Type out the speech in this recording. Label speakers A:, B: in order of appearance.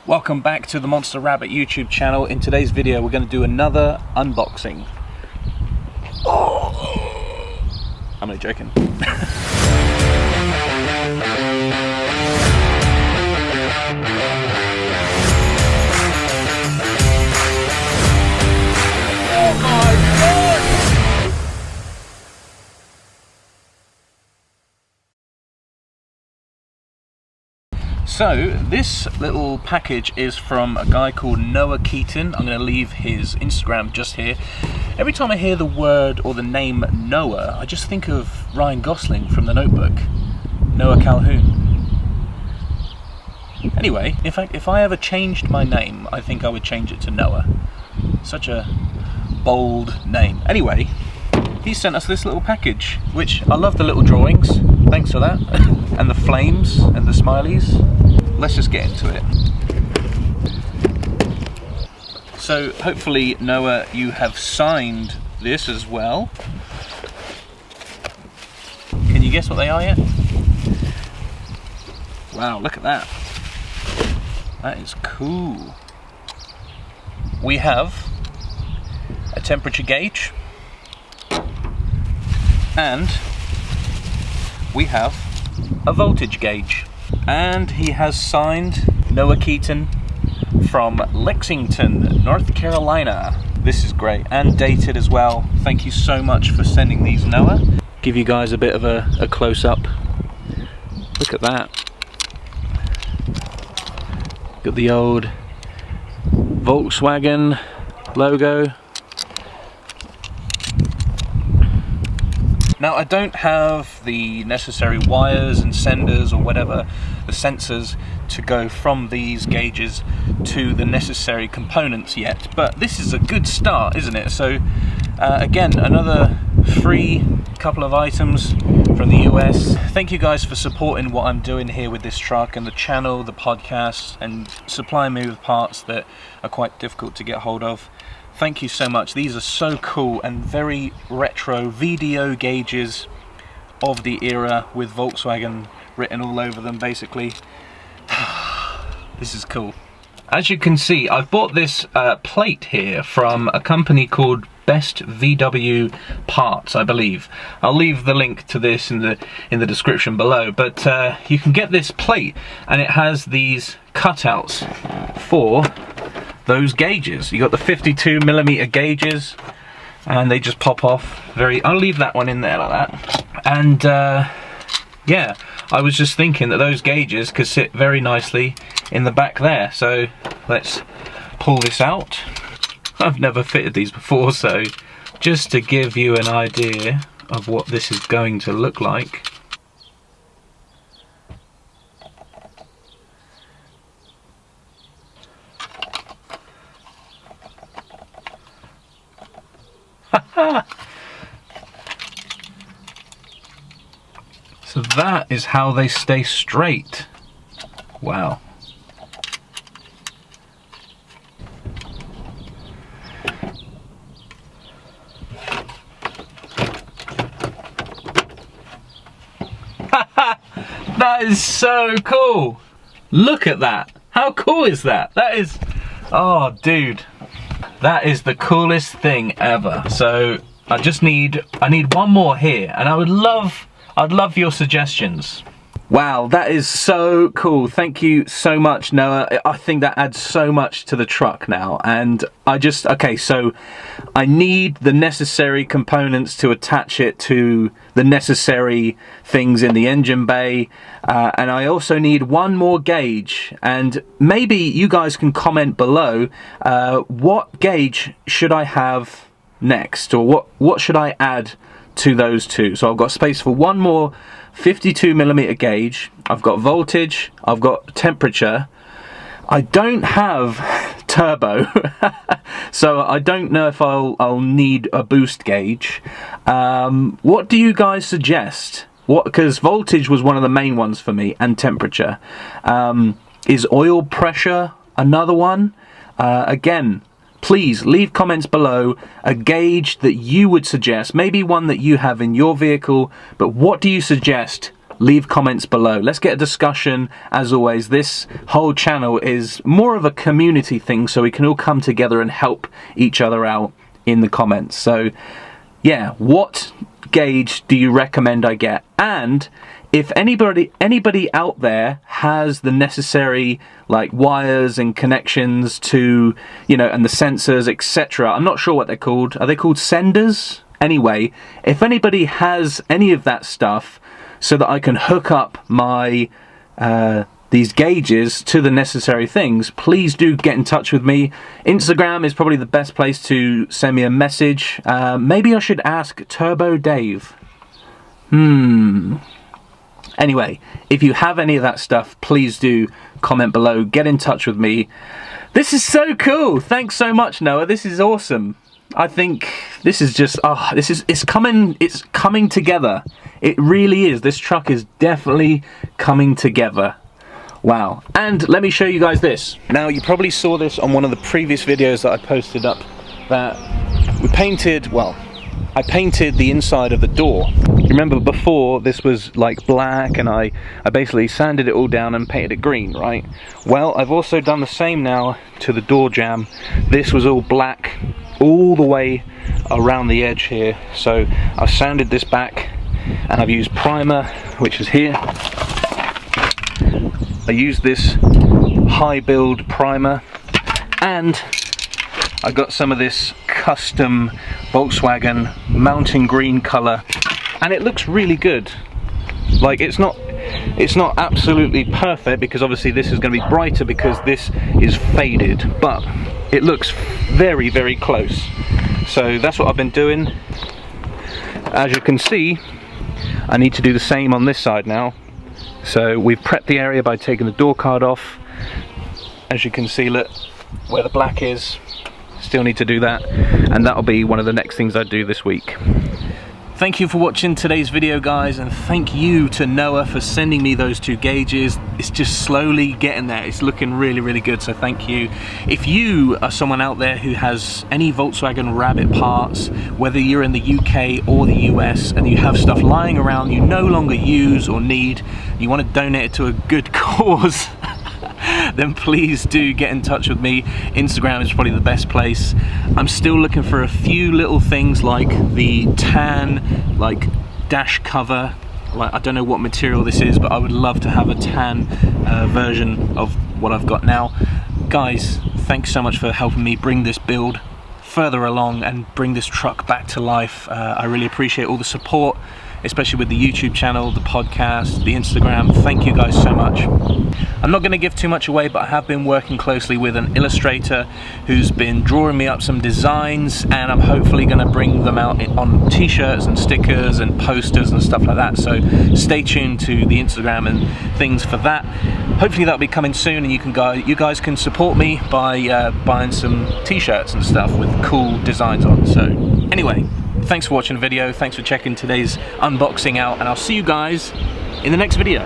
A: Welcome back to the Monster Rabbit YouTube channel. In today's video we're going to do another unboxing. Oh, I'm only joking. Oh my God! So this little package is from a guy called Noah Keaton. I'm going to leave his Instagram just here. Every time I hear the word or the name Noah, I just think of Ryan Gosling from The Notebook. Noah Calhoun. Anyway, in fact, if I ever changed my name, I think I would change it to Noah. Such a bold name. Anyway, he sent us this little package, which I love the little drawings. Thanks for that. And the flames and the smileys. Let's just get into it. So hopefully, Noah, you have signed this as well. Can you guess what they are yet? Wow, look at that. That is cool. We have a temperature gauge and we have a voltage gauge. And he has signed Noah Keaton from Lexington, North Carolina. This is great, and dated as well. Thank you so much for sending these, Noah. Give you guys a bit of a close-up. Look at that. Got the old Volkswagen logo. Now, I don't have the necessary wires and senders or whatever, the sensors, to go from these gauges to the necessary components yet, but this is a good start, isn't it? So again, another free couple of items from the US. Thank you guys for supporting what I'm doing here with this truck and the channel, the podcast, and supplying me with parts that are quite difficult to get hold of. Thank you so much. These are so cool and very retro VDO gauges of the era with Volkswagen written all over them, basically. This is cool. As you can see, I've bought this plate here from a company called Best VW Parts, I believe. I'll leave the link to this in the description below, but you can get this plate and it has these cutouts for those gauges. You got the 52mm gauges and they just pop off. I'll leave that one in there like that. And yeah, I was just thinking that those gauges could sit very nicely in the back there. So let's pull this out. I've never fitted these before, so just to give you an idea of what this is going to look like. So that is how they stay straight. Wow. That is so cool. Look at that. How cool is that? That is, oh dude. That is the coolest thing ever. So I need one more here, and I'd love your suggestions. Wow, that is so cool. Thank you so much, Noah. I think that adds so much to the truck now. And okay, so I need the necessary components to attach it to the necessary things in the engine bay. And I also need one more gauge. And maybe you guys can comment below, what gauge should I have next? Or what should I add to those two? So I've got space for one more 52mm gauge, I've got voltage, I've got temperature. I don't have turbo, so I don't know if I'll need a boost gauge. What do you guys suggest? Because voltage was one of the main ones for me, and temperature. Is oil pressure another one? Again, please leave comments below a gauge that you would suggest, maybe one that you have in your vehicle, but what do you suggest leave comments below. Let's get a discussion. As always, this whole channel is more of a community thing, so we can all come together and help each other out in the comments. So yeah, what gauge do you recommend I get? And if anybody out there has the necessary like wires and connections to, you know, and the sensors, etc. I'm not sure what they're called. Are they called senders? Anyway, if anybody has any of that stuff so that I can hook up my these gauges to the necessary things, please do get in touch with me. Instagram is probably the best place to send me a message. Maybe I should ask Turbo Dave. Anyway, if you have any of that stuff, please do comment below, get in touch with me. This is so cool. Thanks so much, Noah. This is awesome. I think this is just, it's coming together. It really is. This truck is definitely coming together. Wow. And let me show you guys this. Now, you probably saw this on one of the previous videos that I posted up, that we painted, well, I painted the inside of the door. You remember before this was like black, and I basically sanded it all down and painted it green, right? Well, I've also done the same now to the door jamb. This was all black all the way around the edge here. So I've sanded this back and I've used primer, which is here. I used this high build primer, and I got some of this custom Volkswagen mountain green color, and it looks really good. Like, it's not absolutely perfect, because obviously this is going to be brighter because this is faded, but it looks very, very close. So that's what I've been doing. As you can see, I need to do the same on this side now. So we've prepped the area by taking the door card off. As you can see, look where the black is. Still need to do that, and that'll be one of the next things I do this week. Thank you for watching today's video, guys, and thank you to Noah for sending me those two gauges. It's just slowly getting there. It's looking really, really good, so thank you. If you are someone out there who has any Volkswagen Rabbit parts, whether you're in the UK or the US, and you have stuff lying around you no longer use or need, you want to donate it to a good cause, then please do get in touch with me. Instagram is probably the best place. I'm still looking for a few little things like the tan, like dash cover. Like, I don't know what material this is, but I would love to have a tan version of what I've got now. Guys, thanks so much for helping me bring this build further along and bring this truck back to life. I really appreciate all the support, especially with the YouTube channel, the podcast, the Instagram. Thank you guys so much. I'm not going to give too much away, but I have been working closely with an illustrator who's been drawing me up some designs, and I'm hopefully going to bring them out on t-shirts and stickers and posters and stuff like that. So stay tuned to the Instagram and things for that. Hopefully that'll be coming soon, and you guys can support me by buying some t-shirts and stuff with cool designs on. So anyway, thanks for watching the video, thanks for checking today's unboxing out, and I'll see you guys in the next video.